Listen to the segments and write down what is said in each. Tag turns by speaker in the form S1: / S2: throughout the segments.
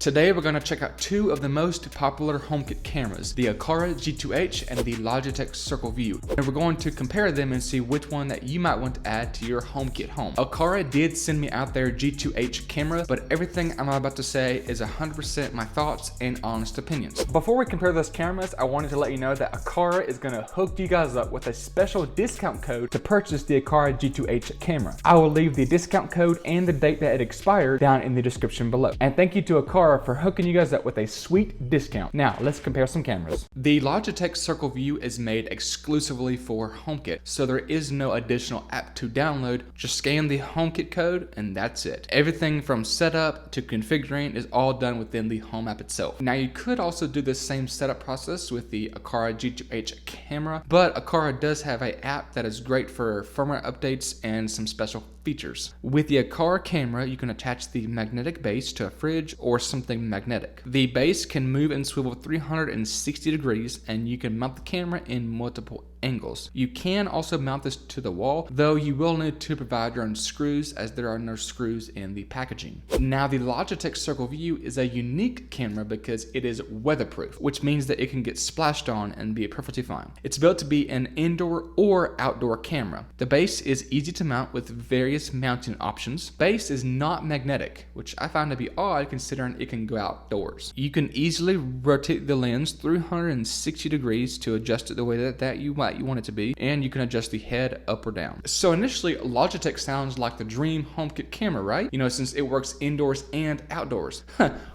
S1: Today we're going to check out two of the most popular HomeKit cameras, the Aqara G2H and the Logitech Circle View. And we're going to compare them and see which one that you might want to add to your HomeKit home. Aqara did send me out their G2H camera, but everything I'm about to say is 100% my thoughts and honest opinions. Before we compare those cameras, I wanted to let you know that Aqara is going to hook you guys up with a special discount code to purchase the Aqara G2H camera. I will leave the discount code and the date that it expired down in the description below. And thank you to Aqara for hooking you guys up with a sweet discount. Now, let's compare some cameras. The Logitech Circle View is made exclusively for HomeKit, so there is no additional app to download. Just scan the HomeKit code and that's it. Everything from setup to configuring is all done within the Home app itself. Now, you could also do the same setup process with the Aqara G2H camera, but Aqara does have an app that is great for firmware updates and some special features. With the Aqara camera, you can attach the magnetic base to a fridge or something magnetic. The base can move and swivel 360 degrees, and you can mount the camera in multiple angles. You can also mount this to the wall, though you will need to provide your own screws as there are no screws in the packaging. Now, the Logitech Circle View is a unique camera because it is weatherproof, which means that it can get splashed on and be perfectly fine. It's built to be an indoor or outdoor camera. The base is easy to mount with various mounting options. Base is not magnetic, which I find to be odd considering it can go outdoors. You can easily rotate the lens 360 degrees to adjust it the way that you want it to be, and you can adjust the head up or down. So initially, Logitech sounds like the dream HomeKit camera, right? You know, since it works indoors and outdoors.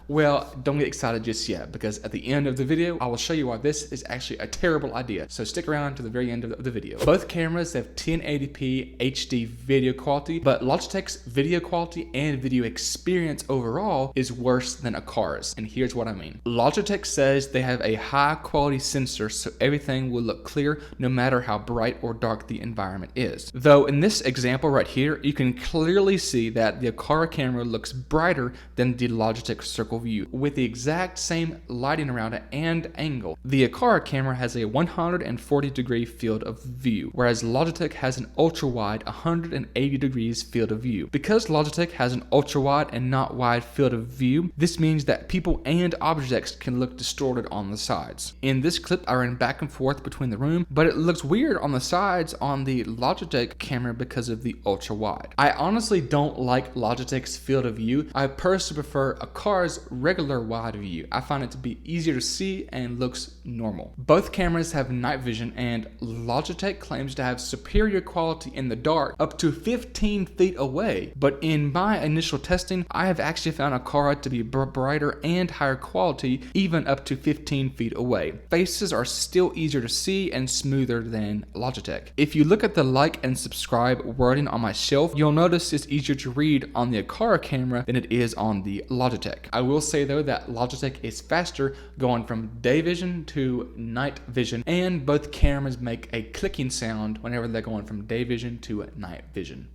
S1: Well, don't get excited just yet, because at the end of the video, I will show you why this is actually a terrible idea. So stick around to the very end of the video. Both cameras have 1080p HD video quality, but Logitech's video quality and video experience overall is worse than Aqara's, and here's what I mean. Logitech says they have a high quality sensor, so everything will look clear no matter how bright or dark the environment is. Though in this example right here, you can clearly see that the Aqara camera looks brighter than the Logitech Circle View with the exact same lighting around it and angle. The Aqara camera has a 140 degree field of view, whereas Logitech has an ultra wide 180 degrees field of view. Because Logitech has an ultra wide and not wide field of view, this means that people and objects can look distorted on the sides. In this clip, I ran back and forth between the room, but it looks weird on the sides on the Logitech camera because of the ultra wide. I honestly don't like Logitech's field of view. I personally prefer Aqara's regular wide view. I find it to be easier to see and looks normal. Both cameras have night vision, and Logitech claims to have superior quality in the dark up to 15 feet away. But in my initial testing, I have actually found Aqara to be brighter and higher quality even up to 15 feet away. Faces are still easier to see and smoother than Logitech. If you look at the like and subscribe wording on my shelf, you'll notice it's easier to read on the Aqara camera than it is on the Logitech. I will say though that Logitech is faster going from day vision to night vision, and both cameras make a clicking sound whenever they're going from day vision to night vision.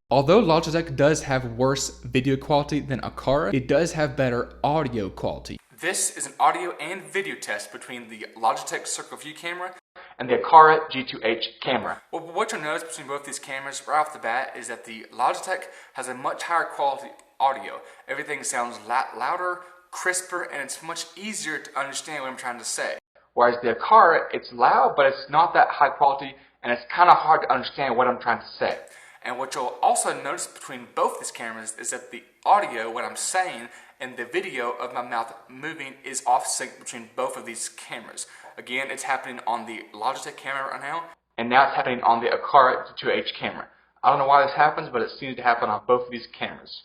S1: Although Logitech does have worse video quality than Aqara, it does have better audio quality. This is an audio and video test between the Logitech Circle View camera and the Aqara G2H camera. Well, what you'll notice between both these cameras right off the bat is that the Logitech has a much higher quality audio. Everything sounds louder, crisper, and it's much easier to understand what I'm trying to say. Whereas the Aqara, it's loud, but it's not that high quality, and it's kind of hard to understand what I'm trying to say. And what you'll also notice between both these cameras is that the audio, what I'm saying, and the video of my mouth moving is off sync between both of these cameras. Again, it's happening on the Logitech camera right now, and now it's happening on the Aqara G2H camera. I don't know why this happens, but it seems to happen on both of these cameras.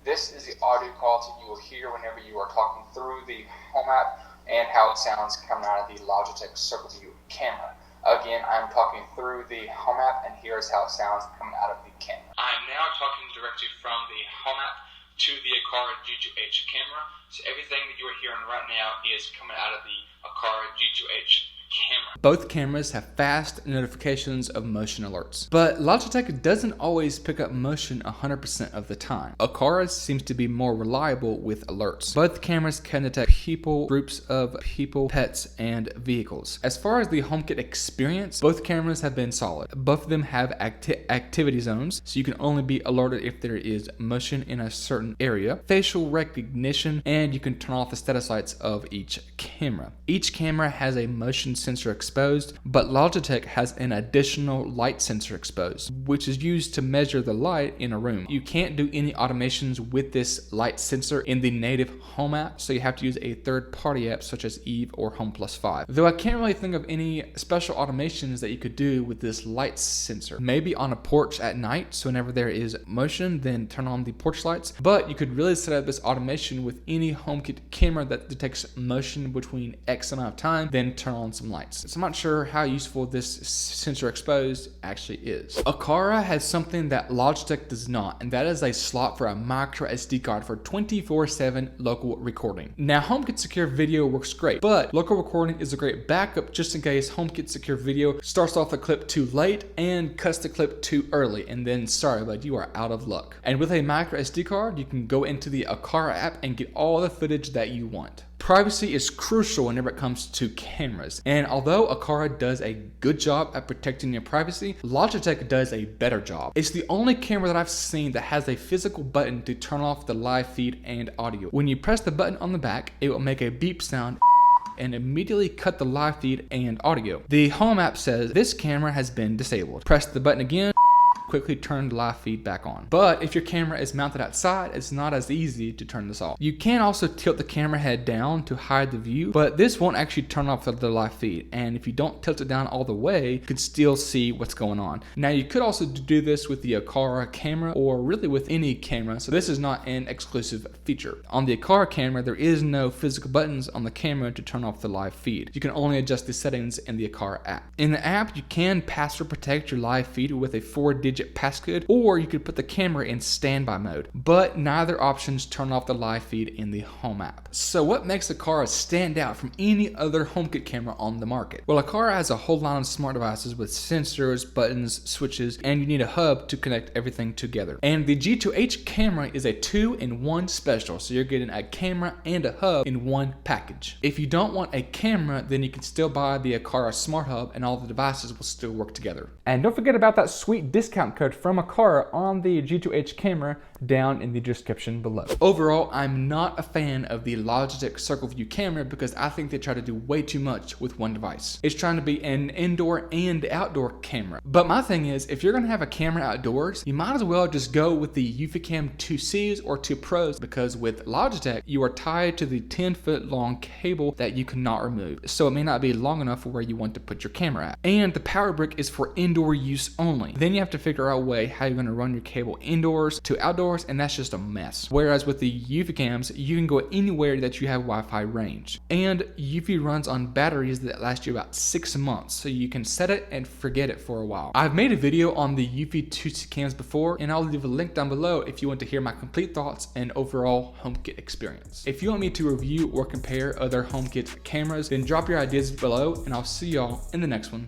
S1: This is the audio quality you will hear whenever you are talking through the Home app and how it sounds coming out of the Logitech Circle View camera. Again, I'm talking through the Home app, and here's how it sounds coming out of the camera. I'm now talking directly from the Home app to the Aqara G2H camera, so everything that you are hearing right now is coming out of the Aqara G2H
S2: camera.
S1: Both cameras have fast notifications of motion alerts, but Logitech doesn't always pick up motion 100% of the time. Aqara seems to be more reliable with alerts. Both cameras can detect people, groups of people, pets, and vehicles. As far as the HomeKit experience, both cameras have been solid. Both of them have activity zones, so you can only be alerted if there is motion in a certain area, facial recognition, and you can turn off the status lights of each camera. Each camera has a motion sensor exposed, but Logitech has an additional light sensor exposed, which is used to measure the light in a room. You can't do any automations with this light sensor in the native Home app, so you have to use a third-party app such as Eve or Home+5. Though I can't really think of any special automations that you could do with this light sensor. Maybe on a porch at night, so whenever there is motion, then turn on the porch lights. But you could really set up this automation with any HomeKit camera that detects motion between X amount of time, then turn on some lights. So I'm not sure how useful this sensor exposed actually is. Aqara has something that Logitech does not, and that is a slot for a micro SD card for 24/7 local recording. Now, HomeKit Secure Video works great, but local recording is a great backup just in case HomeKit Secure Video starts off the clip too late and cuts the clip too early, and then sorry, but you are out of luck. And with a micro SD card, you can go into the Aqara app and get all the footage that you want. Privacy is crucial whenever it comes to cameras, and although Aqara does a good job at protecting your privacy, Logitech does a better job. It's the only camera that I've seen that has a physical button to turn off the live feed and audio. When you press the button on the back, it will make a beep sound and immediately cut the live feed and audio. The Home app says this camera has been disabled. Press the button again, quickly turn the live feed back on. But if your camera is mounted outside, it's not as easy to turn this off. You can also tilt the camera head down to hide the view, but this won't actually turn off the live feed. And if you don't tilt it down all the way, you can still see what's going on. Now, you could also do this with the Aqara camera or really with any camera, so this is not an exclusive feature. On the Aqara camera, there is no physical buttons on the camera to turn off the live feed. You can only adjust the settings in the Aqara app. In the app, you can password protect your live feed with a 4-digit passcode, or you could put the camera in standby mode, but neither options turn off the live feed in the Home app. So what makes Aqara stand out from any other HomeKit camera on the market? Well, Aqara has a whole line of smart devices with sensors, buttons, switches, and you need a hub to connect everything together. And the G2H camera is a 2-in-1 special, so you're getting a camera and a hub in one package. If you don't want a camera, then you can still buy the Aqara Smart Hub and all the devices will still work together. And don't forget about that sweet discount code from Aqara on the G2H camera down in the description below. Overall, I'm not a fan of the Logitech Circle View camera because I think they try to do way too much with one device. It's trying to be an indoor and outdoor camera. But my thing is, if you're gonna have a camera outdoors, you might as well just go with the Eufycam 2Cs or 2 Pros, because with Logitech, you are tied to the 10-foot long cable that you cannot remove. So it may not be long enough for where you want to put your camera at. And the power brick is for indoor use only. Then you have to figure out a way how you're gonna run your cable indoors to outdoors, and that's just a mess. Whereas with the Eufycams, you can go anywhere that you have Wi-Fi range. And Eufy runs on batteries that last you about 6 months, so you can set it and forget it for a while. I've made a video on the Eufy 2 cams before, and I'll leave a link down below if you want to hear my complete thoughts and overall HomeKit experience. If you want me to review or compare other HomeKit cameras, then drop your ideas below, and I'll see y'all in the next one.